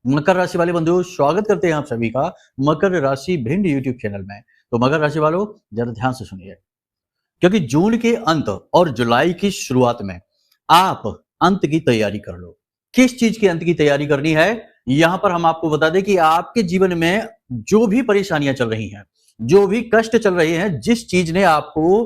मकर राशि वाले बंधुओं, स्वागत करते हैं आप सभी का मकर राशि भिंड यूट्यूब चैनल में। तो मकर राशि वालों, जरा ध्यान से सुनिए, क्योंकि जून के अंत और जुलाई की शुरुआत में आप अंत की तैयारी कर लो। किस चीज की अंत की तैयारी करनी है, यहां पर हम आपको बता दें कि आपके जीवन में जो भी परेशानियां चल रही हैं, जो भी कष्ट चल रहे हैं, जिस चीज ने आपको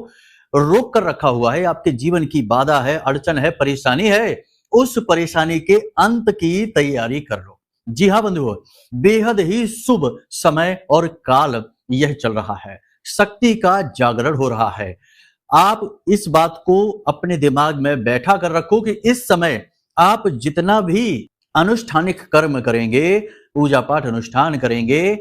रोक कर रखा हुआ है, आपके जीवन की बाधा है, अड़चन है, परेशानी है, उस परेशानी के अंत की तैयारी कर लो। जी हाँ बंधुओं, बेहद ही शुभ समय और काल यह चल रहा है। शक्ति का जागरण हो रहा है। आप इस बात को अपने दिमाग में बैठा कर रखो कि इस समय आप जितना भी अनुष्ठानिक कर्म करेंगे, पूजा पाठ अनुष्ठान करेंगे,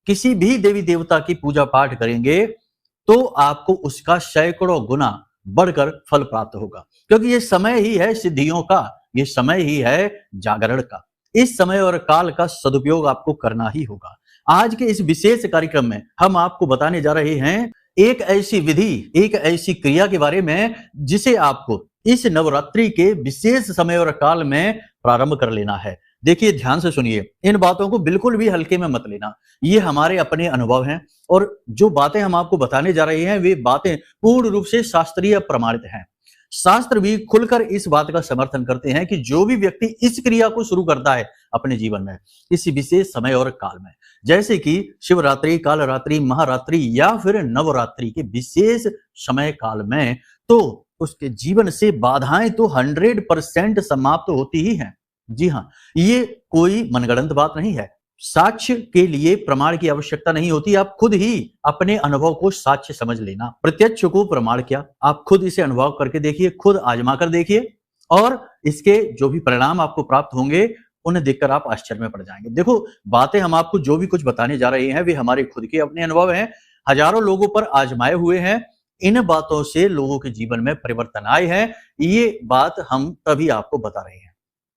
किसी भी देवी देवता की पूजा पाठ करेंगे, तो आपको उसका सैकड़ों गुना बढ़कर फल प्राप्त होगा, क्योंकि ये समय ही है सिद्धियों का, ये समय ही है जागरण का। इस समय और काल का सदुपयोग आपको करना ही होगा। आज के इस विशेष कार्यक्रम में हम आपको बताने जा रहे हैं एक ऐसी विधि, एक ऐसी क्रिया के बारे में जिसे आपको इस नवरात्रि के विशेष समय और काल में प्रारंभ कर लेना है। देखिए, ध्यान से सुनिए, इन बातों को बिल्कुल भी हल्के में मत लेना। ये हमारे अपने अनुभव हैं और जो बातें हम आपको बताने जा रहे हैं, वे बातें पूर्ण रूप से शास्त्रीय प्रमाणित हैं। शास्त्र भी खुलकर इस बात का समर्थन करते हैं कि जो भी व्यक्ति इस क्रिया को शुरू करता है अपने जीवन में इस विशेष समय और काल में, जैसे कि शिवरात्रि, कालरात्रि, महारात्रि या फिर नवरात्रि के विशेष समय काल में, तो उसके जीवन से बाधाएं तो 100% समाप्त होती ही हैं। जी हाँ, ये कोई मनगढ़ंत बात नहीं है। साक्ष्य के लिए प्रमाण की आवश्यकता नहीं होती, आप खुद ही अपने अनुभव को साक्ष्य समझ लेना। प्रत्यक्ष को प्रमाण क्या, आप खुद इसे अनुभव करके देखिए, खुद आजमा कर देखिए और इसके जो भी परिणाम आपको प्राप्त होंगे उन्हें देखकर आप आश्चर्य में पड़ जाएंगे। देखो, बातें हम आपको जो भी कुछ बताने जा रहे हैं वे हमारे खुद के अपने अनुभव हैं, हजारों लोगों पर आजमाए हुए हैं। इन बातों से लोगों के जीवन में परिवर्तन आए हैं, ये बात हम तभी आपको बता रहे हैं।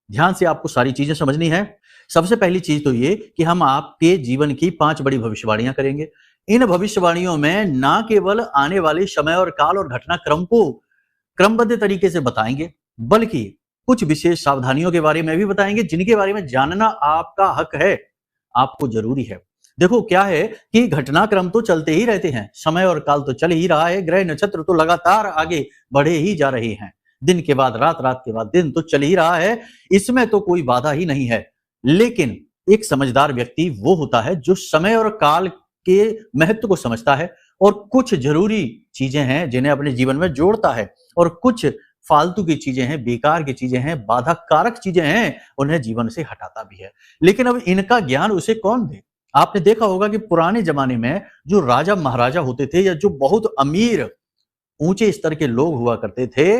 ध्यान से आपको सारी चीजें समझनी है। सबसे पहली चीज तो ये कि हम आपके जीवन की 5 बड़ी भविष्यवाणियां करेंगे। इन भविष्यवाणियों में ना केवल आने वाले समय और काल और घटनाक्रम को क्रमबद्ध तरीके से बताएंगे, बल्कि कुछ विशेष सावधानियों के बारे में भी बताएंगे जिनके बारे में जानना आपका हक है, आपको जरूरी है। देखो, क्या है कि घटनाक्रम तो चलते ही रहते हैं, समय और काल तो चल ही रहा है, ग्रह नक्षत्र तो लगातार आगे बढ़े ही जा रहे हैं, दिन के बाद रात, रात के बाद दिन तो चल ही रहा है, इसमें तो कोई बाधा ही नहीं है। लेकिन एक समझदार व्यक्ति वो होता है जो समय और काल के महत्व को समझता है और कुछ जरूरी चीजें हैं जिन्हें अपने जीवन में जोड़ता है और कुछ फालतू की चीजें हैं, बेकार की चीजें हैं, बाधा कारक चीजें हैं, उन्हें जीवन से हटाता भी है। लेकिन अब इनका ज्ञान उसे कौन दे? आपने देखा होगा कि पुराने जमाने में जो राजा महाराजा होते थे या जो बहुत अमीर ऊंचे स्तर के लोग हुआ करते थे,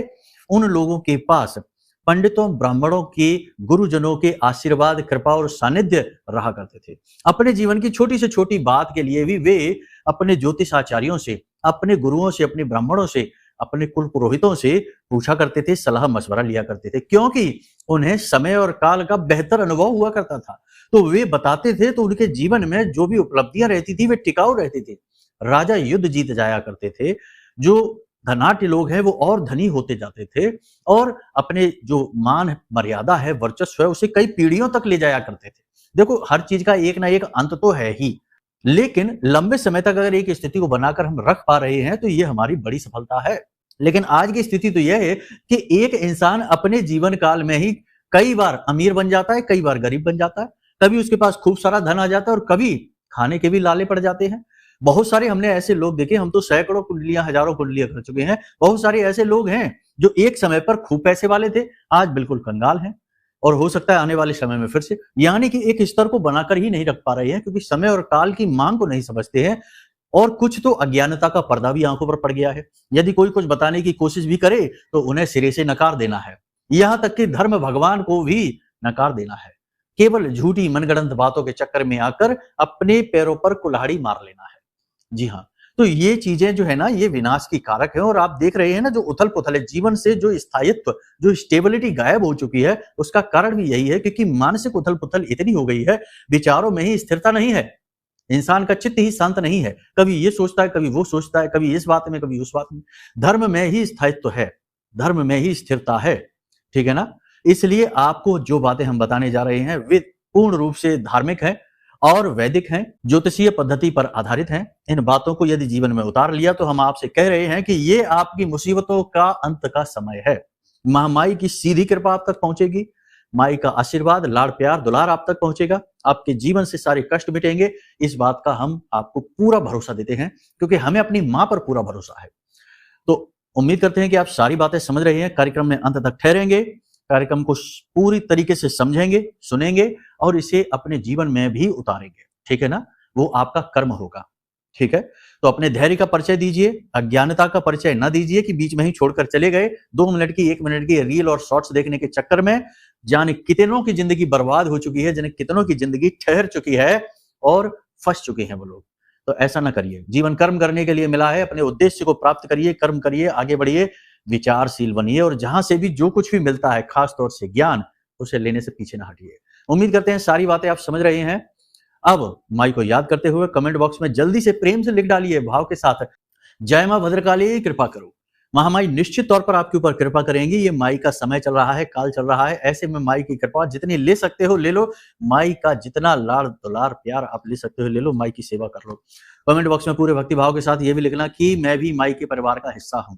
उन लोगों के पास पंडितों, ब्राह्मणों के, गुरुजनों के आशीर्वाद, कृपा और सानिध्य रहा करते थे। अपने जीवन की छोटी से छोटी बात के लिए भी वे अपने ज्योतिषाचार्यों से, अपने गुरुओं से, अपने ब्राह्मणों से, अपने कुल पुरोहितों से पूछा करते थे, सलाह मशवरा लिया करते थे, क्योंकि उन्हें समय और काल का बेहतर अनुभव हुआ करता था। तो वे बताते थे तो उनके जीवन में जो भी उपलब्धियां रहती थी वे टिकाऊ रहती थी। राजा युद्ध जीत जाया करते थे, जो धनाढ्य लोग हैं वो और धनी होते जाते थे और अपने जो मान मर्यादा है, वर्चस्व है, उसे कई पीढ़ियों तक ले जाया करते थे। देखो, हर चीज का एक ना एक अंत तो है ही, लेकिन लंबे समय तक अगर एक स्थिति को बनाकर हम रख पा रहे हैं तो ये हमारी बड़ी सफलता है। लेकिन आज की स्थिति तो यह है कि एक इंसान अपने जीवन काल में ही कई बार अमीर बन जाता है, कई बार गरीब बन जाता है, कभी उसके पास खूब सारा धन आ जाता है और कभी खाने के भी लाले पड़ जाते हैं। बहुत सारे हमने ऐसे लोग देखे, हम तो सैकड़ों कुंडलियां, हजारों कुंडलियां कर चुके हैं। बहुत सारे ऐसे लोग हैं जो एक समय पर खूब पैसे वाले थे, आज बिल्कुल कंगाल हैं और हो सकता है आने वाले समय में फिर से, यानी कि एक स्तर को बनाकर ही नहीं रख पा रहे हैं क्योंकि समय और काल की मांग को नहीं समझते हैं। और कुछ तो अज्ञानता का पर्दा भी आंखों पर पड़ गया है। यदि कोई कुछ बताने की कोशिश भी करे तो उन्हें सिरे से नकार देना है, यहां तक कि धर्म भगवान को भी नकार देना है। केवल झूठी मनगढ़ंत बातों के चक्कर में आकर अपने पैरों पर कुल्हाड़ी मार लेना है। जी हाँ, तो ये चीजें जो है ना, ये विनाश की कारक है। और आप देख रहे हैं ना, जो उथल पुथल है जीवन से, जो स्थायित्व, जो स्टेबिलिटी गायब हो चुकी है, उसका कारण भी यही है क्योंकि मानसिक उथल पुथल इतनी हो गई है, विचारों में ही स्थिरता नहीं है, इंसान का चित्त ही शांत नहीं है। कभी ये सोचता है, कभी वो सोचता है, कभी इस बात में, कभी उस बात में। धर्म में ही स्थायित्व है, धर्म में ही स्थिरता है, ठीक है ना। इसलिए आपको जो बातें हम बताने जा रहे हैं वे पूर्ण रूप से धार्मिक हैं और वैदिक हैं, ज्योतिषीय पद्धति पर आधारित हैं। इन बातों को यदि जीवन में उतार लिया तो हम आपसे कह रहे हैं कि ये आपकी मुसीबतों का अंत का समय है। महामाई की सीधी कृपा आप तक पहुंचेगी, माई का आशीर्वाद, लाड़ प्यार, दुलार आप तक पहुंचेगा, आपके जीवन से सारे कष्ट मिटेंगे। इस बात का हम आपको पूरा भरोसा देते हैं क्योंकि हमें अपनी मां पर पूरा भरोसा है। तो उम्मीद करते हैं कि आप सारी बातें समझ रहे हैं, कार्यक्रम में अंत तक ठहरेंगे, कार्यक्रम को पूरी तरीके से समझेंगे, सुनेंगे और इसे अपने जीवन में भी उतारेंगे। ठीक है ना? वो आपका कर्म होगा। ठीक है? तो अपने धैर्य का परिचय दीजिए, अज्ञानता का परिचय ना दीजिए कि बीच में ही छोड़कर चले गए। 2 मिनट की 1 मिनट की रील और शॉर्ट्स देखने के चक्कर में जाने कितनों की जिंदगी बर्बाद हो चुकी है, जाने कितनों की जिंदगी ठहर चुकी है और फंस चुके हैं वो लोग। तो ऐसा ना करिए। जीवन कर्म करने के लिए मिला है, अपने उद्देश्य को प्राप्त करिए, कर्म करिए, आगे बढ़िए, विचारशील बनिए और जहां से भी जो कुछ भी मिलता है, खास तौर से ज्ञान, उसे लेने से पीछे ना हटिए। उम्मीद करते हैं सारी बातें आप समझ रहे हैं। अब माई को याद करते हुए कमेंट बॉक्स में जल्दी से प्रेम से लिख डालिए भाव के साथ, जय मां भद्रकाली कृपा करो। महामाई निश्चित तौर पर आपके ऊपर कृपा करेंगी। ये माई का समय चल रहा है, काल चल रहा है, ऐसे में माई की कृपा जितनी ले सकते हो ले लो, माई का जितना लाड़ दुलार प्यार आप ले सकते हो ले लो, माई की सेवा कर लो। कमेंट बॉक्स में पूरे भक्ति भाव के साथ ये भी लिखना कि मैं भी माई के परिवार का हिस्सा हूं।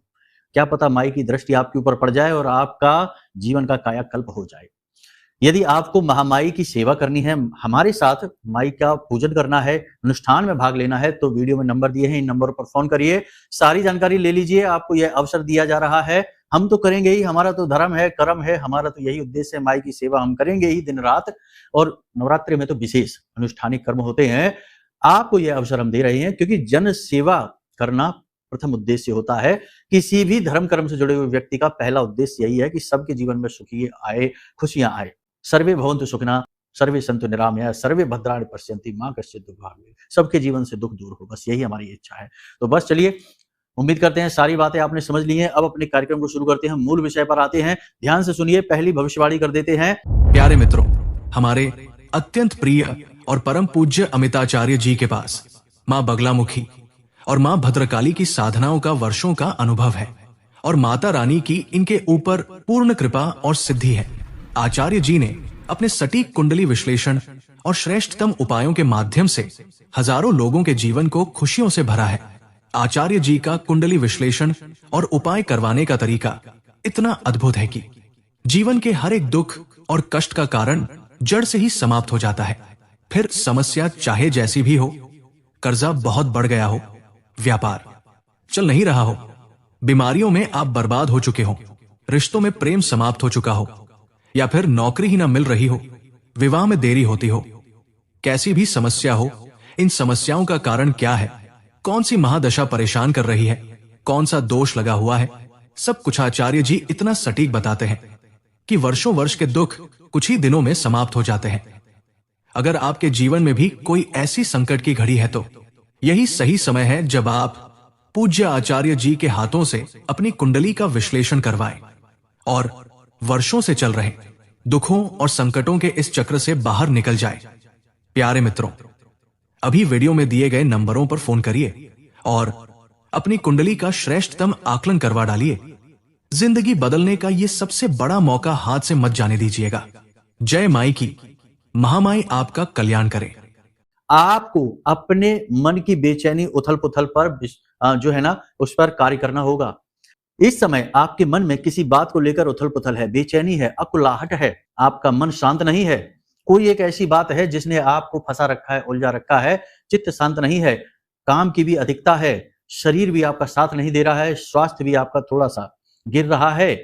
क्या पता माई की दृष्टि आपके ऊपर पड़ जाए और आपका जीवन का कायाकल्प हो जाए। यदि आपको महामाई की सेवा करनी है, हमारे साथ माई का पूजन करना है, अनुष्ठान में भाग लेना है, तो वीडियो में नंबर दिए हैं, इन नंबरों पर फोन करिए, सारी जानकारी ले लीजिए। आपको यह अवसर दिया जा रहा है, हम तो करेंगे ही, हमारा तो धर्म है, कर्म है, हमारा तो यही उद्देश्य है, माई की सेवा हम करेंगे ही दिन रात। और नवरात्रि में तो विशेष अनुष्ठानिक कर्म होते हैं। आपको यह अवसर हम दे रहे हैं क्योंकि जन सेवा करना प्रथम उद्देश्य होता है। किसी भी धर्म कर्म से जुड़े हुए व्यक्ति का पहला उद्देश्य यही है कि सबके जीवन में सुखी आए, खुशियां आए। सर्वे भवन्तु सुखिनः, सर्वे सन्तु निरामया, सर्वे भद्राणि पश्यन्ति मां कश्चित् दुःखभाग् भवेत्। सबके जीवन से दुख दूर हो, बस यही हमारी इच्छा है। तो बस चलिए, उम्मीद करते हैं सारी बातें आपने समझ ली हैं। अब अपने कार्यक्रम को शुरू करते हैं, मूल विषय पर आते हैं। ध्यान से सुनिए, पहली भविष्यवाणी कर देते हैं। प्यारे मित्रों, हमारे अत्यंत प्रिय और परम पूज्य अमिताचार्य जी के पास मां बगलामुखी और मां भद्रकाली की साधनाओं का वर्षों का अनुभव है और माता रानी की इनके ऊपर पूर्ण कृपा और सिद्धि है। आचार्य जी ने अपने सटीक कुंडली विश्लेषण और श्रेष्ठतम उपायों के माध्यम से हजारों लोगों के जीवन को खुशियों से भरा है। आचार्य जी का कुंडली विश्लेषण और उपाय करवाने का तरीका इतना अद्भुत है कि जीवन के हर एक दुख और कष्ट का कारण जड़ से ही समाप्त हो जाता है। फिर समस्या चाहे जैसी भी हो, कर्जा बहुत बढ़ गया हो, व्यापार चल नहीं रहा हो, बीमारियों में आप बर्बाद हो चुके हो, रिश्तों में प्रेम समाप्त हो चुका हो, या फिर नौकरी ही ना मिल रही हो, विवाह में देरी होती हो, कैसी भी समस्या हो, इन समस्याओं का कारण क्या है, कौन सी महादशा परेशान कर रही है, कौन सा दोष लगा हुआ है, सब कुछ आचार्य जी इतना सटीक बताते हैं कि वर्षों वर्ष के दुख कुछ ही दिनों में समाप्त हो जाते हैं। अगर आपके जीवन में भी कोई ऐसी संकट की घड़ी है तो यही सही समय है जब आप पूज्य आचार्य जी के हाथों से अपनी कुंडली का विश्लेषण करवाएं और वर्षों से चल रहे दुखों और संकटों के इस चक्र से बाहर निकल जाए। प्यारे मित्रों, अभी वीडियो में दिए गए नंबरों पर फोन करिए और अपनी कुंडली का श्रेष्ठतम आकलन करवा डालिए। जिंदगी बदलने का ये सबसे बड़ा मौका हाथ से मत जाने दीजिएगा। जय माई की, महामाई आपका कल्याण करे। आपको अपने मन की बेचैनी, उथल पुथल पर जो है ना, उस पर कार्य करना होगा। इस समय आपके मन में किसी बात को लेकर उथल पुथल है, बेचैनी है, अकुलाहट है, आपका मन शांत नहीं है। कोई एक ऐसी बात है जिसने आपको फंसा रखा है, उलझा रखा है, चित्त शांत नहीं है, काम की भी अधिकता है, शरीर भी आपका साथ नहीं दे रहा है, स्वास्थ्य भी आपका थोड़ा सा गिर रहा है।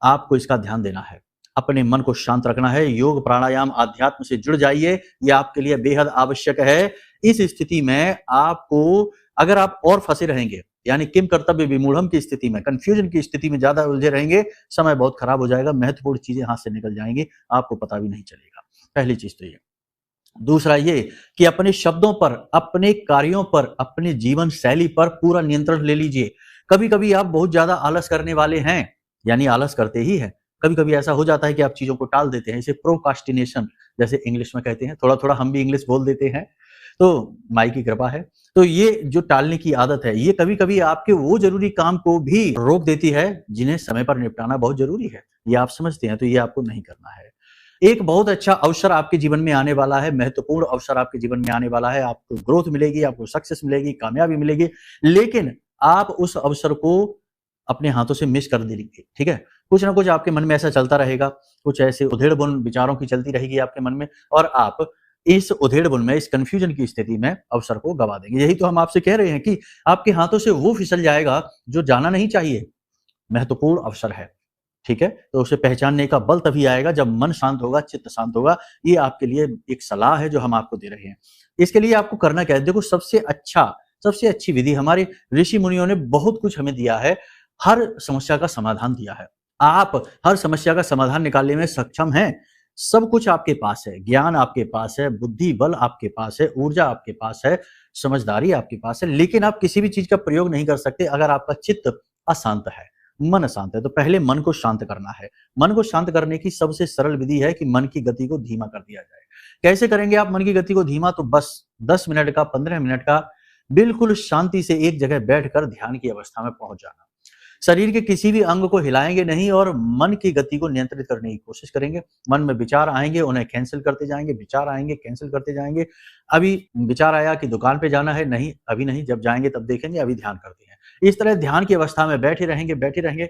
आपको इसका ध्यान देना है, अपने मन को शांत रखना है। योग, प्राणायाम, आध्यात्म से जुड़ जाइए, यह आपके लिए बेहद आवश्यक है। इस स्थिति में आपको, अगर आप और फंसे रहेंगे, यानी किम कर्तव्य विमूढ़म की स्थिति में, कंफ्यूजन की स्थिति में ज्यादा उलझे रहेंगे, समय बहुत खराब हो जाएगा, महत्वपूर्ण चीजें हाथ से निकल जाएंगी, आपको पता भी नहीं चलेगा। पहली चीज तो ये। दूसरा ये कि अपने शब्दों पर, अपने कार्यों पर, अपने जीवन शैली पर पूरा नियंत्रण ले लीजिए। कभी कभी आप बहुत ज्यादा आलस करने वाले हैं, यानी आलस करते ही है। कभी कभी ऐसा हो जाता है कि आप चीजों को टाल देते हैं, इसे प्रोकास्टिनेशन जैसे इंग्लिश में कहते हैं, थोड़ा थोड़ा हम भी इंग्लिश बोल देते हैं, तो माई की कृपा है। तो ये जो टालने की आदत है, ये कभी कभी आपके वो जरूरी काम को भी रोक देती है जिन्हें समय पर निपटाना बहुत जरूरी है। ये आप समझते हैं, तो ये आपको नहीं करना है। एक बहुत अच्छा अवसर आपके जीवन में आने वाला है, महत्वपूर्ण अवसर आपके जीवन में आने वाला है, आपको ग्रोथ मिलेगी, आपको सक्सेस मिलेगी, कामयाबी मिलेगी, लेकिन आप उस अवसर को अपने हाथों से मिस कर देंगे, ठीक है? कुछ ना कुछ आपके मन में ऐसा चलता रहेगा, कुछ ऐसे उधेड़-बुन विचारों की चलती रहेगी आपके मन में और आप इस उधेड़-बुन में, इस कन्फ्यूजन की स्थिति में अवसर को गँवा देंगे। यही तो हम आपसे कह रहे हैं कि आपके हाथों से वो फिसल जाएगा जो जाना नहीं चाहिए। महत्वपूर्ण अवसर है, ठीक है? तो उसे पहचानने का बल तभी आएगा जब मन शांत होगा, चित्त शांत होगा। ये आपके लिए एक सलाह है जो हम आपको दे रहे हैं। इसके लिए आपको करना क्या है? देखो सबसे अच्छी विधि हमारे ऋषि मुनियों ने बहुत कुछ हमें दिया है, हर समस्या का समाधान दिया है। आप हर समस्या का समाधान निकालने में सक्षम हैं। सब कुछ आपके पास है, ज्ञान आपके पास है, बुद्धि बल आपके पास है, ऊर्जा आपके पास है, समझदारी आपके पास है, लेकिन आप किसी भी चीज़ का प्रयोग नहीं कर सकते अगर आपका चित्त अशांत है, मन अशांत है। तो पहले मन को शांत करना है। मन को शांत करने की सबसे सरल विधि है कि मन की गति को धीमा कर दिया जाए। कैसे करेंगे आप मन की गति को धीमा? तो बस 10 मिनट का, 15 मिनट का बिल्कुल शांति से एक जगह बैठकर ध्यान की अवस्था में पहुंच जाना। शरीर के किसी भी अंग को हिलाएंगे नहीं और मन की गति को नियंत्रित करने की कोशिश करेंगे। मन में विचार आएंगे, उन्हें कैंसिल करते जाएंगे, विचार आएंगे, कैंसिल करते जाएंगे। अभी विचार आया कि दुकान पे जाना है, नहीं, अभी नहीं, जब जाएंगे तब देखेंगे, अभी ध्यान करते हैं। इस तरह ध्यान की अवस्था में बैठे रहेंगे।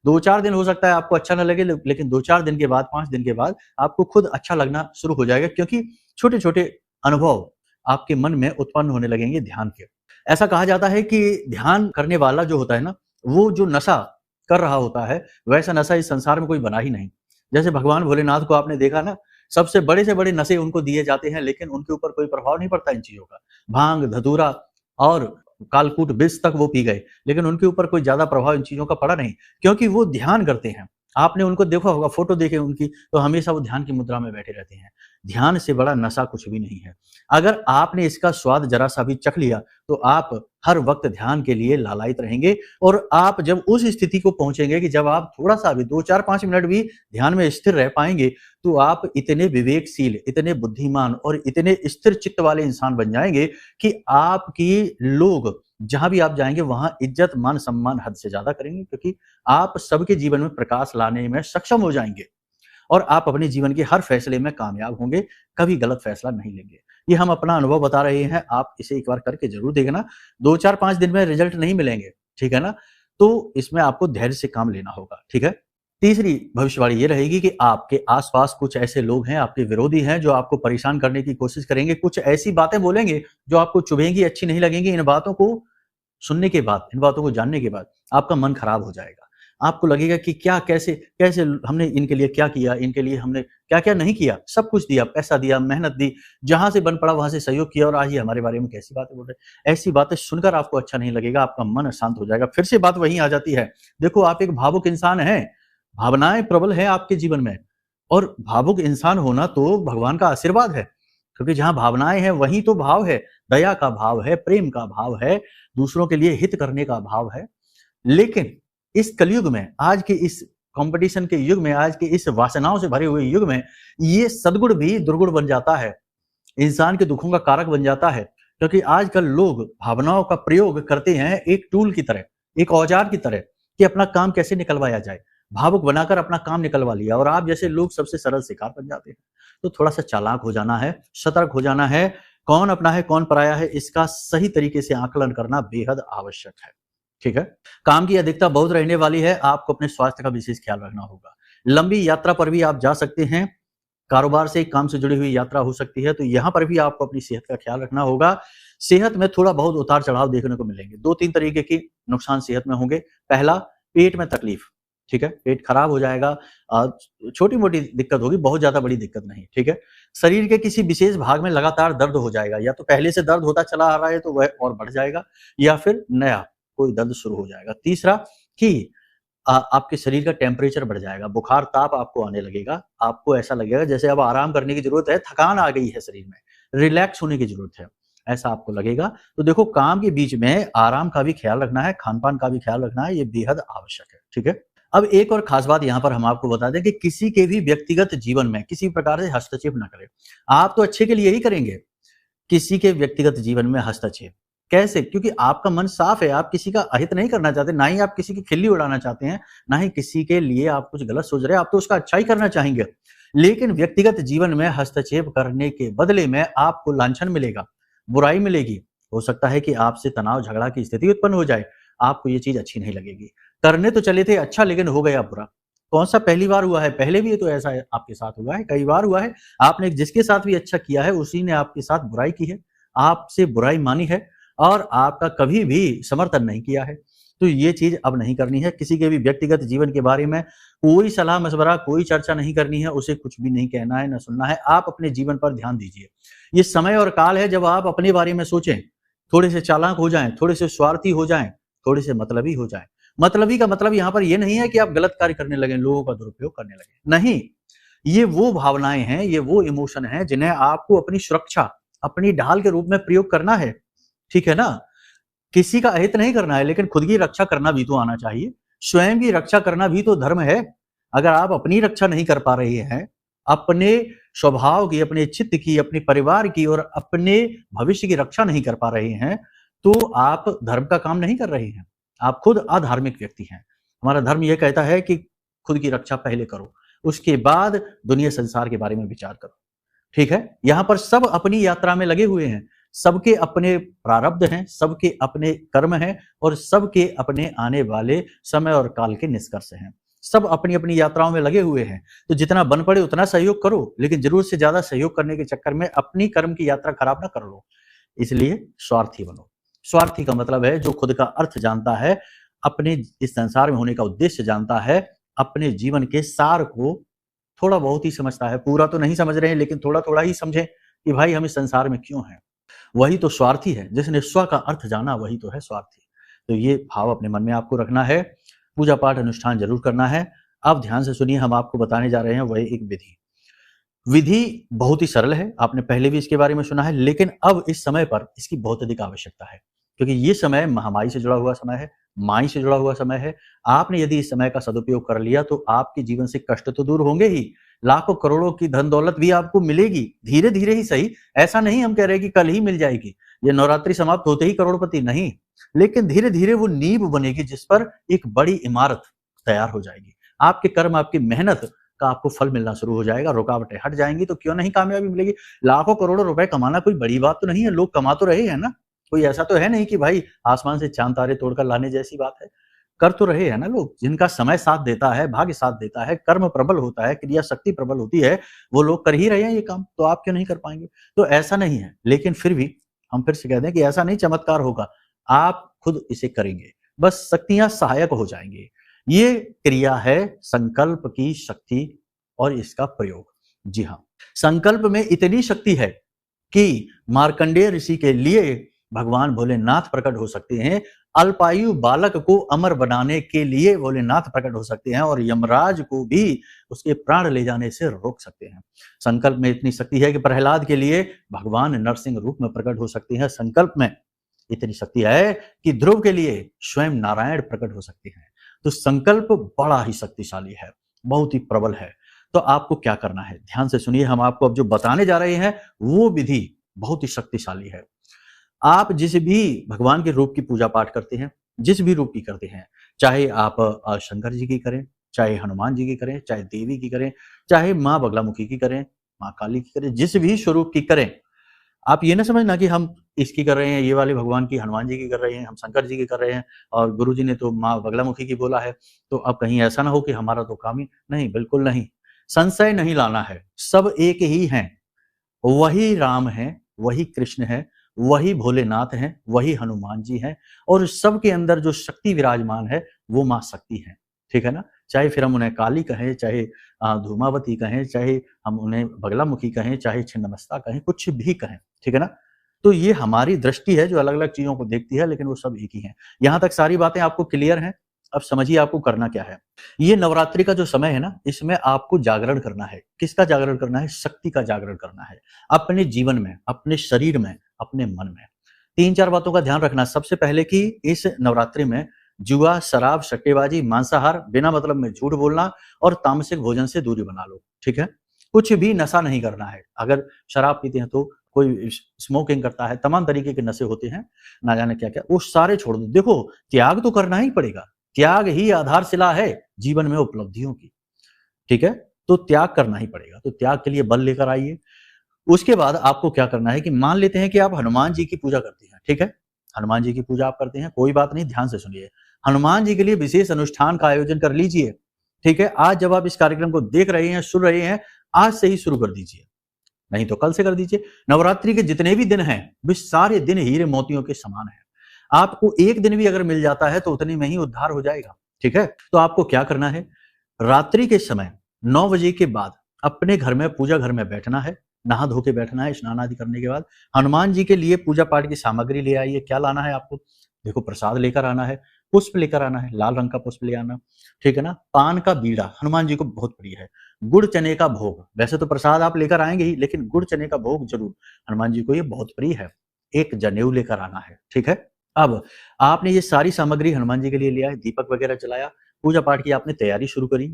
2-4 दिन हो सकता है आपको अच्छा ना लगे, लेकिन 2-4 दिन के बाद, 5 दिन के बाद आपको खुद अच्छा लगना शुरू हो जाएगा, क्योंकि छोटे-छोटे अनुभव आपके मन में उत्पन्न होने लगेंगे ध्यान के। ऐसा कहा जाता है कि ध्यान करने वाला जो होता है ना, वो जो नशा कर रहा होता है, वैसा नशा इस संसार में कोई बना ही नहीं। जैसे भगवान भोलेनाथ को आपने देखा ना, सबसे बड़े से बड़े नशे उनको दिए जाते हैं, लेकिन उनके ऊपर कोई प्रभाव नहीं पड़ता इन चीज़ों का। भांग, धतूरा और कालकूट विष तक वो पी गए, लेकिन उनके ऊपर कोई ज़्यादा प्रभाव इन चीज़ों का पड़ा नहीं, क्योंकि वो ध्यान करते हैं। आपने उनको देखा होगा, फ़ोटो देखे उनकी, तो हमेशा वो ध्यान की मुद्रा में बैठे रहते हैं। ध्यान से बड़ा नशा कुछ भी नहीं है। अगर आपने इसका स्वाद ज़रा-सा भी चख लिया, तो आप हर वक़्त ध्यान के लिए लालायित रहेंगे और आप जब उस स्थिति को पहुँचेंगे कि जब आप थोड़ा-सा भी 2, 4, 5 मिनट भी ध्यान में स्थिर रह पाएँगे, तो आप इतने विवेकशील, इतने बुद्धिमान और इतने स्थिर चित्त वाले इंसान बन जाएँगे कि आपकी लोग जहाँ भी आप जाएँगे, वहाँ इज़्ज़त, मान, सम्मान हद से ज़्यादा करेंगे, क्योंकि आप सबके जीवन में प्रकाश लाने में सक्षम हो जाएँगे और आप अपने जीवन के हर फैसले में कामयाब होंगे, कभी गलत फैसला नहीं लेंगे। ये हम अपना अनुभव बता रहे हैं, आप इसे एक बार करके ज़रूर देखना। 2, 4, 5 दिन में रिज़ल्ट नहीं मिलेंगे, ठीक है ना? तो इसमें आपको धैर्य से काम लेना होगा, ठीक है? तीसरी भविष्यवाणी ये रहेगी कि आपके आस-पास कुछ ऐसे लोग हैं, आपके विरोधी हैं, जो आपको परेशान करने की कोशिश करेंगे, कुछ ऐसी बातें बोलेंगे, जो आपको चुभेंगी, अच्छी नहीं लगेंगी। इन बातों को सुनने के बाद, इन बातों को जानने के बाद आपका मन खराब हो जाएगा। आपको लगेगा कि क्या, कैसे कैसे हमने इनके लिए क्या किया, इनके लिए हमने क्या-क्या नहीं किया, सब कुछ दिया, पैसा दिया, मेहनत दी, जहाँ से बन पड़ा वहाँ से सहयोग किया और आज ये हमारे बारे में कैसी बातें बोल रहे हैं। ऐसी बातें सुनकर आपको अच्छा नहीं लगेगा, आपका मन अशांत हो जाएगा। फिर से बात वहीं आ जाती है। देखो, आप एक भावुक इंसान हैं, भावनाएँ प्रबल हैं आपके जीवन में और भावुक इंसान होना तो भगवान का आशीर्वाद है, क्योंकि जहाँ भावनाएँ हैं वहीं तो भाव है, दया का भाव है, प्रेम का भाव है, दूसरों के लिए हित करने का भाव है। लेकिन इस कलयुग में, आज के इस कॉम्पिटिशन के युग में, आज के इस वासनाओं से भरे हुए युग में, ये सद्गुण भी दुर्गुण बन जाता है, इंसान के दुखों का कारक बन जाता है। क्योंकि आजकल लोग भावनाओं का प्रयोग करते हैं एक टूल की तरह, एक औजार की तरह, कि अपना काम कैसे निकलवाया जाए। भावुक बनाकर अपना काम निकलवा लिया और आप जैसे लोग सबसे सरल शिकार बन जाते हैं। तो थोड़ा-सा चालाक हो जाना है, सतर्क हो जाना है, कौन अपना है, कौन पराया है, इसका सही तरीके से आकलन करना बेहद आवश्यक है। ठीक है? काम की अधिकता बहुत रहने वाली है, आपको अपने स्वास्थ्य का विशेष ख्याल रखना होगा। लंबी यात्रा पर भी आप जा सकते हैं, कारोबार से, काम से जुड़ी हुई यात्रा हो सकती है, तो यहाँ पर भी आपको अपनी सेहत का ख्याल रखना होगा। सेहत में थोड़ा बहुत उतार-चढ़ाव देखने को मिलेंगे। 2-3 तरीके के नुकसान सेहत में होंगे। पहला, पेट में तकलीफ, ठीक है? पेट खराब हो जाएगा, छोटी-मोटी दिक्कत होगी, बहुत ज़्यादा बड़ी दिक्कत नहीं, ठीक है? शरीर के किसी विशेष भाग में लगातार दर्द हो जाएगा, या तो पहले से दर्द होता चला आ रहा है तो वह और बढ़ जाएगा, या फिर नया कोई दर्द शुरू हो जाएगा। तीसरा कि आपके शरीर का टेम्परेचर बढ़ जाएगा, बुखार, ताप आपको आने लगेगा, आपको ऐसा लगेगा जैसे अब आराम करने की ज़रूरत है, थकान आ गई है शरीर में, रिलैक्स होने की ज़रूरत है, ऐसा आपको लगेगा। तो देखो, काम के बीच में आराम का भी ख्याल रखना है, खान-पान का भी ख्याल रखना है, ये बेहद आवश्यक है, ठीक है? अब एक और खास बात यहाँ पर हम आपको बता दें कि किसी के भी व्यक्तिगत जीवन में किसी प्रकार से हस्तक्षेप ना करें। आप तो अच्छे के लिए ही करेंगे, किसी के व्यक्तिगत जीवन में हस्तक्षेप कैसे? क्योंकि आपका मन साफ है, आप किसी का अहित नहीं करना चाहते, ना ही आप किसी की खिल्ली उड़ाना चाहते हैं, ना ही किसी के लिए आप कुछ गलत सोच रहे हैं, आप तो उसका अच्छा ही करना चाहेंगे। लेकिन व्यक्तिगत जीवन में हस्तक्षेप करने के बदले में आपको लांछन मिलेगा, बुराई मिलेगी। हो सकता है कि आपसे तनाव झगड़ा की स्थिति उत्पन्न हो जाए, आपको ये चीज अच्छी नहीं लगेगी। करने तो चले थे अच्छा, लेकिन हो गया बुरा। कौन सा पहली बार हुआ है? पहले भी तो ऐसा आपके साथ हुआ है, कई बार हुआ है। आपने जिसके साथ भी अच्छा किया है उसी ने आपके साथ बुराई की है, आपसे बुराई मानी है और आपका कभी भी समर्थन नहीं किया है। तो ये चीज अब नहीं करनी है। किसी के भी व्यक्तिगत जीवन के बारे में कोई सलाह मशवरा, कोई चर्चा नहीं करनी है, उसे कुछ भी नहीं कहना है, ना सुनना है। आप अपने जीवन पर ध्यान दीजिए। ये समय और काल है जब आप अपने बारे में सोचें, थोड़े से चालाक हो जाएं, थोड़े से स्वार्थी हो जाएं, थोड़े से मतलबी हो जाएं। मतलबी का मतलब यहाँ पर ये नहीं है कि आप गलत कार्य करने लगें, लोगों का दुरुपयोग करने लगें, नहीं। ये वो भावनाएं हैं, ये वो इमोशन हैं जिन्हें आपको अपनी सुरक्षा, अपनी ढाल के रूप में प्रयोग करना है, ठीक है ना। किसी का अहित नहीं करना है, लेकिन खुद की रक्षा करना भी तो आना चाहिए। स्वयं की रक्षा करना भी तो धर्म है। अगर आप अपनी रक्षा नहीं कर पा रहे हैं, अपने स्वभाव की, अपने चित्त की, अपने परिवार की और अपने भविष्य की रक्षा नहीं कर पा रहे हैं, तो आप धर्म का काम नहीं कर रहे हैं। आप खुद अधार्मिक व्यक्ति हैं। हमारा धर्म यह कहता है कि खुद की रक्षा पहले करो, उसके बाद दुनिया संसार के बारे में विचार करो, ठीक है। यहां पर सब अपनी यात्रा में लगे हुए हैं, सबके अपने प्रारब्ध हैं, सबके अपने कर्म हैं और सबके अपने आने वाले समय और काल के निष्कर्ष हैं। सब अपनी अपनी यात्राओं में लगे हुए हैं। तो जितना बन पड़े उतना सहयोग करो, लेकिन जरूरत से ज्यादा सहयोग करने के चक्कर में अपनी कर्म की यात्रा खराब ना कर लो। इसलिए स्वार्थी बनो। स्वार्थी का मतलब है जो खुद का अर्थ जानता है, अपने इस संसार में होने का उद्देश्य जानता है, अपने जीवन के सार को थोड़ा बहुत ही समझता है। पूरा तो नहीं समझ रहे हैं, लेकिन थोड़ा थोड़ा ही समझें कि भाई हम इस संसार में क्यों हैं। वही तो स्वार्थी है। जिसने स्व का अर्थ जाना वही तो है स्वार्थी। तो ये भाव अपने मन में आपको रखना है। पूजा पाठ अनुष्ठान जरूर करना है। अब ध्यान से सुनिए, हम आपको बताने जा रहे हैं वही एक विधि। विधि बहुत ही सरल है, आपने पहले भी इसके बारे में सुना है, लेकिन अब इस समय पर इसकी बहुत अधिक आवश्यकता है, क्योंकि ये समय महामारी से जुड़ा हुआ समय है, माई से जुड़ा हुआ समय है। आपने यदि इस समय का सदुपयोग कर लिया तो आपके जीवन से कष्ट तो दूर होंगे ही, लाखों करोड़ों की धन दौलत भी आपको मिलेगी, धीरे धीरे ही सही। ऐसा नहीं हम कह रहे कि कल ही मिल जाएगी, ये नवरात्रि समाप्त होते ही करोड़पति नहीं, लेकिन धीरे धीरे वो नींव बनेगी जिस पर एक बड़ी इमारत तैयार हो जाएगी। आपके कर्म, आपकी मेहनत का आपको फल मिलना शुरू हो जाएगा, रुकावटें हट जाएंगी, तो क्यों नहीं कामयाबी मिलेगी। लाखों करोड़ों रुपए कमाना कोई बड़ी बात तो नहीं है, लोग कमा तो रहे हैं ना। कोई ऐसा तो है नहीं कि भाई आसमान से चांद तारे तोड़कर लाने जैसी बात है। कर तो रहे हैं ना लोग, जिनका समय साथ देता है, भाग्य साथ देता है, कर्म प्रबल होता है, क्रिया शक्ति प्रबल होती है, वो लोग कर ही रहे हैं ये काम, तो आप क्यों नहीं कर पाएंगे। तो ऐसा नहीं है, लेकिन फिर भी हम फिर से कहते हैं कि ऐसा नहीं चमत्कार होगा, आप खुद इसे करेंगे, बस शक्तियां सहायक हो जाएंगी। ये क्रिया है संकल्प की शक्ति और इसका प्रयोग। जी हाँ, संकल्प में इतनी शक्ति है कि मार्कंडेय ऋषि के लिए भगवान भोलेनाथ प्रकट हो सकते हैं, अल्पायु बालक को अमर बनाने के लिए भोलेनाथ प्रकट हो सकते हैं और यमराज को भी उसके प्राण ले जाने से रोक सकते हैं। संकल्प में इतनी शक्ति है कि प्रहलाद के लिए भगवान नरसिंह रूप में प्रकट हो सकते हैं। संकल्प में इतनी शक्ति है कि ध्रुव के लिए स्वयं नारायण प्रकट हो सकते हैं। तो संकल्प बड़ा ही शक्तिशाली है, बहुत ही प्रबल है। तो आपको क्या करना है, ध्यान से सुनिए। हम आपको अब जो बताने जा रहे हैं वो विधि बहुत ही शक्तिशाली है। आप जिस भी भगवान के रूप की पूजा पाठ करते हैं, जिस भी रूप की करते हैं, चाहे आप शंकर जी की करें, चाहे हनुमान जी की करें, चाहे देवी की करें, चाहे माँ बगलामुखी की करें, माँ काली की करें, जिस भी स्वरूप की करें, आप ये ना समझना कि हम इसकी कर रहे हैं, ये वाले भगवान की, हनुमान जी की कर रहे हैं, हम शंकर जी की कर रहे हैं और गुरु जी ने तो माँ बगलामुखी की बोला है, तो अब कहीं ऐसा ना हो कि हमारा तो काम ही नहीं। बिल्कुल नहीं, संशय नहीं लाना है। सब एक ही हैं, वही राम है, वही कृष्ण है, वही भोलेनाथ हैं, वही हनुमान जी हैं और सबके अंदर जो शक्ति विराजमान है वो माँ शक्ति है, ठीक है ना। चाहे फिर हम उन्हें काली कहें, चाहे धूमावती कहें, चाहे हम उन्हें बगलामुखी कहें, चाहे छिन्नमस्ता कहें, कुछ भी कहें, ठीक है ना। तो ये हमारी दृष्टि है जो अलग अलग चीजों को देखती है, लेकिन वो सब एक ही है। यहां तक सारी बातें आपको क्लियर हैं। अब समझिए आपको करना क्या है। ये नवरात्रि का जो समय है ना, इसमें आपको जागरण करना है। किसका जागरण करना है? शक्ति का जागरण करना है, अपने जीवन में, अपने शरीर में, अपने मन में। 3-4 बातों का ध्यान रखना। सबसे पहले कि इस नवरात्रि में जुआ, शराब, सट्टेबाजी, मांसाहार, बिना मतलब में झूठ बोलना और तामसिक भोजन से दूरी बना लो, ठीक है। कुछ भी नशा नहीं करना है। अगर शराब पीते हैं तो कोई स्मोकिंग करता है, तमाम तरीके के नशे होते हैं, ना जाने क्या क्या, वो सारे छोड़ दो। देखो, त्याग तो करना ही पड़ेगा। त्याग ही आधारशिला है जीवन में उपलब्धियों की, ठीक है। तो त्याग करना ही पड़ेगा। तो त्याग के लिए बल लेकर आइए। उसके बाद आपको क्या करना है कि मान लेते हैं कि आप हनुमान जी की पूजा करते हैं, ठीक है? हनुमान जी की पूजा आप करते हैं, कोई बात नहीं, ध्यान से सुनिए। हनुमान जी के लिए विशेष अनुष्ठान का आयोजन कर लीजिए, ठीक है? आज जब आप इस कार्यक्रम को देख रहे हैं, सुन रहे हैं, आज से ही शुरू कर दीजिए, नहीं तो कल से कर दीजिए। नवरात्रि के जितने भी दिन हैं, वे सारे दिन हीरे मोतियों के समान हैं। आपको एक दिन भी अगर मिल जाता है तो उतने में ही उद्धार हो जाएगा, ठीक है? तो आपको क्या करना है, रात्रि के समय 9 बजे के बाद अपने घर में, पूजा घर में बैठना है, नहा धो के बैठना है। स्नान आदि करने के बाद हनुमान जी के लिए पूजा पाठ की सामग्री ले आइए। क्या लाना है आपको? देखो, प्रसाद लेकर आना है, पुष्प लेकर आना है, लाल रंग का पुष्प ले आना, ठीक है ना? पान का बीड़ा हनुमान जी को बहुत प्रिय है। गुड़ चने का भोग, वैसे तो प्रसाद आप लेकर आएंगे ही, लेकिन गुड़ चने का भोग जरूर, हनुमान जी को ये बहुत प्रिय है। एक जनेऊ लेकर आना है, ठीक है? अब आपने ये सारी सामग्री हनुमान जी के लिए लिया है, दीपक वगैरह जलाया, पूजा पाठ की आपने तैयारी शुरू करी।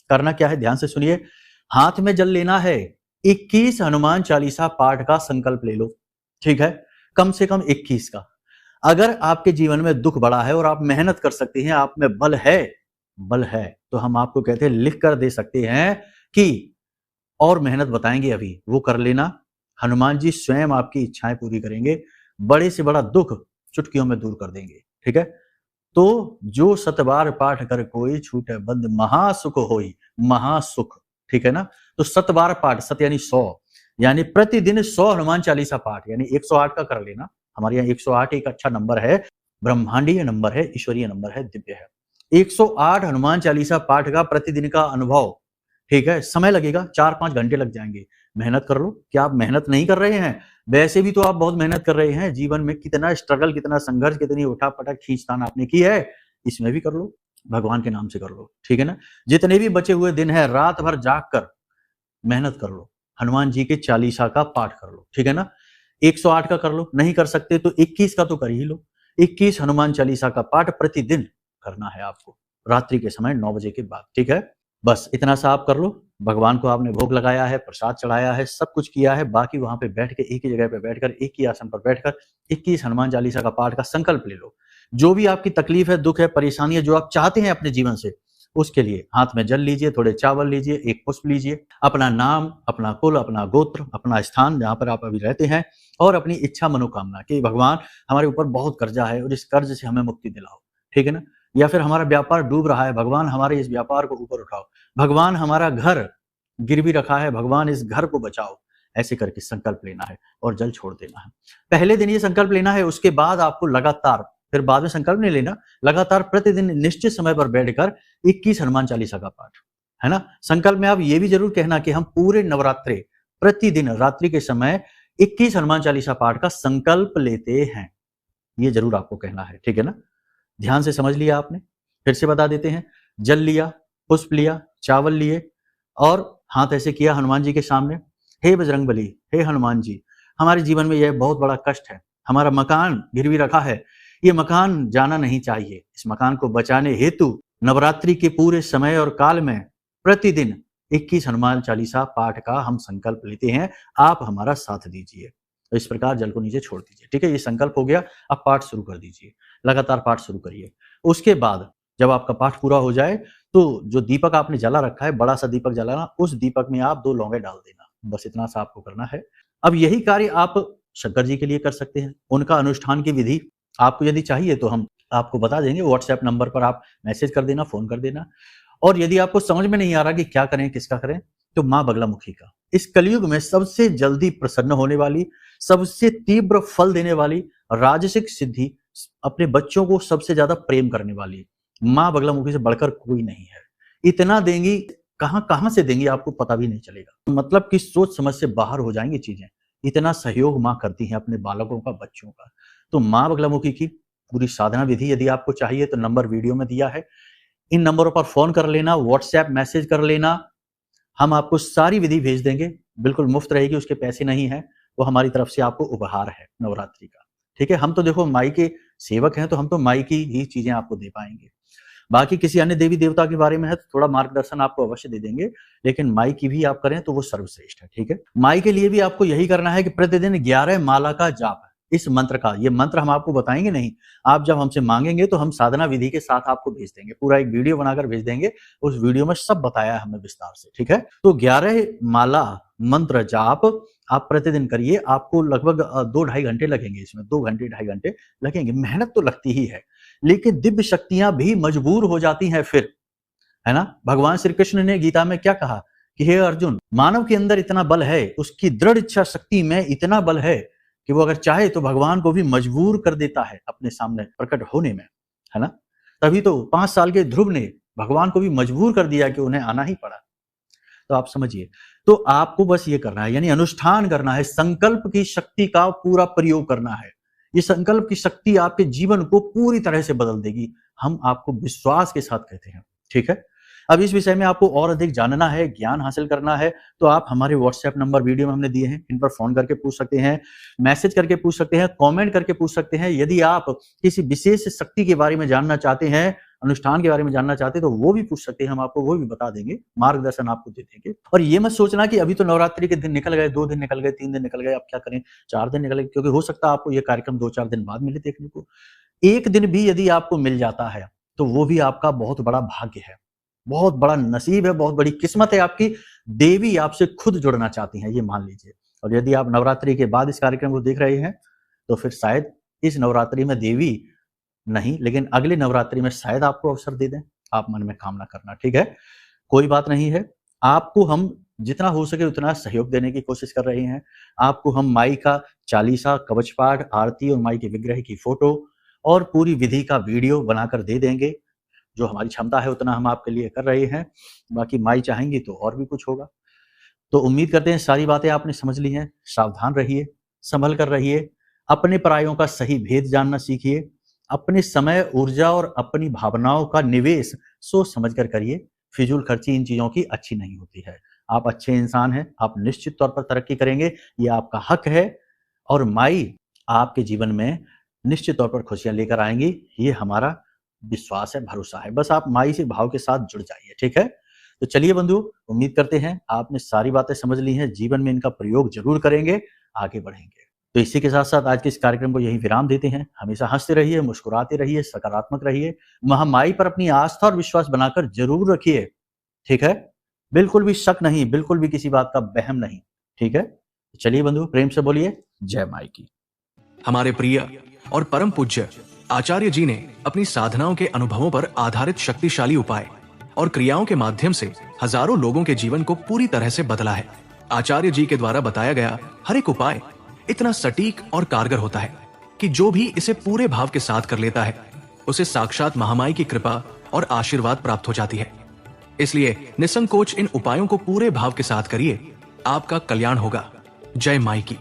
करना क्या है, ध्यान से सुनिए। हाथ में जल लेना है, 21 हनुमान चालीसा पाठ का संकल्प ले लो, ठीक है? कम से कम 21 का। अगर आपके जीवन में दुख बड़ा है और आप मेहनत कर सकते हैं, आप में बल है, तो हम आपको कहते हैं, लिख कर दे सकते हैं कि और मेहनत बताएंगे अभी, वो कर लेना। हनुमान जी स्वयं आपकी इच्छाएं पूरी करेंगे, बड़े से बड़ा दुख चुटकियों में दूर कर देंगे, ठीक है? तो जो सतबार पाठ कर कोई छूटे बंद महासुख होई, महासुख, ठीक है ना? तो सतबार पाठ, सत यानी 100, यानी प्रतिदिन 100 हनुमान चालीसा पाठ, यानी 108 का कर लेना। हमारे यहाँ 108 एक अच्छा नंबर है, ब्रह्मांडीय नंबर है, ईश्वरीय नंबर है, दिव्य है। 108 हनुमान चालीसा पाठ का प्रतिदिन का अनुभव, ठीक है? समय लगेगा, 4-5 घंटे लग जाएंगे। मेहनत कर लो। क्या आप मेहनत नहीं कर रहे हैं? वैसे भी तो आप बहुत मेहनत कर रहे हैं। जीवन में कितना स्ट्रगल, कितना संघर्ष, कितनी उठापटक, खींचतान आपने की है, इसमें भी कर लो, भगवान के नाम से कर लो, ठीक है ना? जितने भी बचे हुए दिन है, रात भर जाग कर मेहनत कर लो, हनुमान जी के चालीसा का पाठ कर लो, ठीक है ना? 108 का कर लो, नहीं कर सकते तो 21 का तो कर ही लो। 21 हनुमान चालीसा का पाठ प्रतिदिन करना है आपको, रात्रि के समय 9 बजे के बाद, ठीक है? बस इतना सा आप कर लो। भगवान को आपने भोग लगाया है, प्रसाद चढ़ाया है, सब कुछ किया है। बाकी वहां पे बैठ के, एक ही जगह पे बैठकर, एक ही आसन पर बैठकर 21 हनुमान चालीसा का पाठ का संकल्प ले लो। जो भी आपकी तकलीफ है, दुख है, परेशानी है, जो आप चाहते हैं अपने जीवन से, उसके लिए हाथ में जल लीजिए, थोड़े चावल लीजिए, एक पुष्प लीजिए, अपना नाम, अपना कुल, अपना गोत्र, अपना स्थान जहां पर आप अभी रहते हैं, और अपनी इच्छा मनोकामना कि भगवान, हमारे ऊपर बहुत कर्जा है और इस कर्ज से हमें मुक्ति दिलाओ, ठीक है ना? या फिर हमारा व्यापार डूब रहा है, भगवान हमारे इस व्यापार को ऊपर उठाओ, भगवान हमारा घर गिरवी रखा है, भगवान इस घर को बचाओ। ऐसे करके संकल्प लेना है और जल छोड़ देना है। पहले दिन ये संकल्प लेना है, उसके बाद आपको लगातार, फिर बाद में संकल्प नहीं लेना, लगातार प्रतिदिन निश्चित समय पर बैठकर 21 हनुमान चालीसा का पाठ, है ना? संकल्प में आप ये भी जरूर कहना कि हम पूरे नवरात्रे प्रतिदिन रात्रि के समय 21 हनुमान चालीसा पाठ का संकल्प लेते हैं। ये जरूर आपको कहना है, ठीक है ना? ध्यान से समझ लिया आपने? फिर से बता देते हैं। जल लिया, पुष्प लिया, चावल लिए और हाथ ऐसे किया हनुमान जी के सामने। हे बजरंगबली, हे हनुमान जी, हमारे जीवन में यह बहुत बड़ा कष्ट है, हमारा मकान गिरवी रखा है, ये मकान जाना नहीं चाहिए। इस मकान को बचाने हेतु नवरात्रि के पूरे समय और काल में प्रतिदिन 21 हनुमान चालीसा पाठ का हम संकल्प लेते हैं, आप हमारा साथ दीजिए। तो इस प्रकार जल को नीचे छोड़ दीजिए, ठीक है? ये संकल्प हो गया। अब पाठ शुरू कर दीजिए, लगातार पाठ शुरू करिए। उसके बाद जब आपका पाठ पूरा हो जाए तो जो दीपक आपने जला रखा है, बड़ा सा दीपक जलाना, उस दीपक में आप 2 लौंगे डाल देना। बस इतना सा आपको करना है। अब यही कार्य आप शंकर जी के लिए कर सकते हैं। उनका अनुष्ठान की विधि आपको यदि चाहिए तो हम आपको बता देंगे। व्हाट्सएप नंबर पर आप मैसेज कर देना, फोन कर देना। और यदि आपको समझ में नहीं आ रहा कि क्या करें, किसका करें, तो मां बगलामुखी का, इस कलयुग में सबसे जल्दी प्रसन्न होने वाली, सबसे तीव्र फल देने वाली, राजसिक सिद्धि, अपने बच्चों को सबसे ज्यादा प्रेम करने वाली मां बगलामुखी से बढ़कर कोई नहीं है। इतना देंगी, कहां कहां से देंगी आपको पता भी नहीं चलेगा। मतलब कि सोच समझ से बाहर हो जाएंगी चीजें। इतना सहयोग मां करती है अपने बालकों का, बच्चों का। तो मां बगलामुखी की पूरी साधना विधि यदि आपको चाहिए तो नंबर वीडियो में दिया है, इन नंबरों पर फोन कर लेना, व्हाट्सएप मैसेज कर लेना, हम आपको सारी विधि भेज देंगे। बिल्कुल मुफ्त रहेगी, उसके पैसे नहीं है, वो हमारी तरफ से आपको उपहार है नवरात्रि का, ठीक है? हम तो देखो माई के सेवक हैं, तो हम तो माई की ही चीजें आपको दे पाएंगे। बाकी किसी अन्य देवी देवता के बारे में है तो थोड़ा मार्गदर्शन आपको अवश्य दे देंगे, लेकिन माई की भी आप करें तो वो सर्वश्रेष्ठ है, ठीक है? माई के लिए भी आपको यही करना है कि प्रतिदिन 11 माला का जाप, इस मंत्र का। ये मंत्र हम आपको बताएंगे नहीं, आप जब हमसे मांगेंगे तो हम साधना विधि के साथ आपको भेज देंगे, पूरा एक वीडियो बनाकर भेज देंगे, उस वीडियो में सब बताया है हमने विस्तार से, ठीक है। तो 11 माला मंत्र जाप आप प्रतिदिन करिए, आपको लगभग 2-2.5 घंटे लगेंगे इसमें, 2 घंटे 2.5 घंटे लगेंगे। मेहनत तो लगती ही है, लेकिन दिव्य शक्तियां भी मजबूर हो जाती हैं फिर, है ना। भगवान श्री कृष्ण ने गीता में क्या कहा कि हे अर्जुन, मानव के अंदर इतना बल है, उसकी दृढ़ इच्छा शक्ति में इतना बल है कि वो अगर चाहे तो भगवान को भी मजबूर कर देता है अपने सामने प्रकट होने में, है ना। तभी तो 5 साल के ध्रुव ने भगवान को भी मजबूर कर दिया कि उन्हें आना ही पड़ा। तो आप समझिए, तो आपको बस ये करना है, यानी अनुष्ठान करना है, संकल्प की शक्ति का पूरा प्रयोग करना है। ये संकल्प की शक्ति आपके जीवन को पूरी तरह से बदल देगी, हम आपको विश्वास के साथ कहते हैं, ठीक है। अब इस विषय में आपको और अधिक जानना है, ज्ञान हासिल करना है, तो आप हमारे व्हाट्सएप नंबर वीडियो में हमने दिए हैं, इन पर फोन करके पूछ सकते हैं, मैसेज करके पूछ सकते हैं, कमेंट करके पूछ सकते हैं। यदि आप किसी विशेष शक्ति के बारे में जानना चाहते हैं, अनुष्ठान के बारे में जानना चाहते हैं, तो वो भी पूछ सकते हैं, हम आपको वो भी बता देंगे, मार्गदर्शन आपको दे देंगे। और ये मत सोचना कि अभी तो नवरात्रि के दिन निकल गए, 2 दिन निकल गए, 3 दिन निकल गए, अब क्या करें, 4 दिन निकल गए, क्योंकि हो सकता है आपको ये कार्यक्रम 2-4 दिन बाद मिले देखने को। एक दिन भी यदि आपको मिल जाता है तो वो भी आपका बहुत बड़ा भाग्य है, बहुत बड़ा नसीब है, बहुत बड़ी किस्मत है आपकी। देवी आपसे खुद जुड़ना चाहती हैं, ये मान लीजिए। और यदि आप नवरात्रि के बाद इस कार्यक्रम को देख रहे हैं तो फिर शायद इस नवरात्रि में देवी नहीं, लेकिन अगले नवरात्रि में शायद आपको अवसर दे दें। आप मन में कामना करना, ठीक है, कोई बात नहीं है। आपको हम जितना हो सके उतना सहयोग देने की कोशिश कर रहे हैं। आपको हम माई का चालीसा, कवच पाठ, आरती और माई के विग्रह की फोटो और पूरी विधि का वीडियो बनाकर दे देंगे। जो हमारी क्षमता है उतना हम आपके लिए कर रहे हैं, बाकी माई चाहेंगी तो और भी कुछ होगा। तो उम्मीद करते हैं सारी बातें आपने समझ ली हैं। सावधान रहिए, संभल कर रहिए, अपने परायों का सही भेद जानना सीखिए, अपने समय, ऊर्जा और अपनी भावनाओं का निवेश सोच समझ कर करिए। फिजूल खर्ची इन चीजों की अच्छी नहीं होती है। आप अच्छे इंसान हैं, आप निश्चित तौर पर तरक्की करेंगे, ये आपका हक है, और माई आपके जीवन में निश्चित तौर पर खुशियां लेकर आएंगी, ये हमारा विश्वास है, भरोसा है। बस आप माई से भाव के साथ जुड़ जाइए, ठीक है। तो चलिए बंधु, उम्मीद करते हैं आपने सारी बातें समझ ली हैं, जीवन में इनका प्रयोग जरूर करेंगे, आगे बढ़ेंगे। तो इसी के साथ साथ आज के इस कार्यक्रम को यही विराम देते हैं। हमेशा हंसते रहिए, मुस्कुराते रहिए, सकारात्मक रहिए, महामाई पर अपनी आस्था और विश्वास बनाकर जरूर रखिए, ठीक है। बिल्कुल भी शक नहीं, बिल्कुल भी किसी बात का वहम नहीं, ठीक है। चलिए बंधु, प्रेम से बोलिए जय माई की। हमारे प्रिय और परम पूज्य आचार्य जी ने अपनी साधनाओं के अनुभवों पर आधारित शक्तिशाली उपाय और क्रियाओं के माध्यम से हजारों लोगों के जीवन को पूरी तरह से बदला है। आचार्य जी के द्वारा बताया गया हर एक उपाय इतना सटीक और कारगर होता है कि जो भी इसे पूरे भाव के साथ कर लेता है, उसे साक्षात महामाई की कृपा और आशीर्वाद प्राप्त हो जाती है। इसलिए निसंकोच इन उपायों को पूरे भाव के साथ करिए, आपका कल्याण होगा। जय माई की।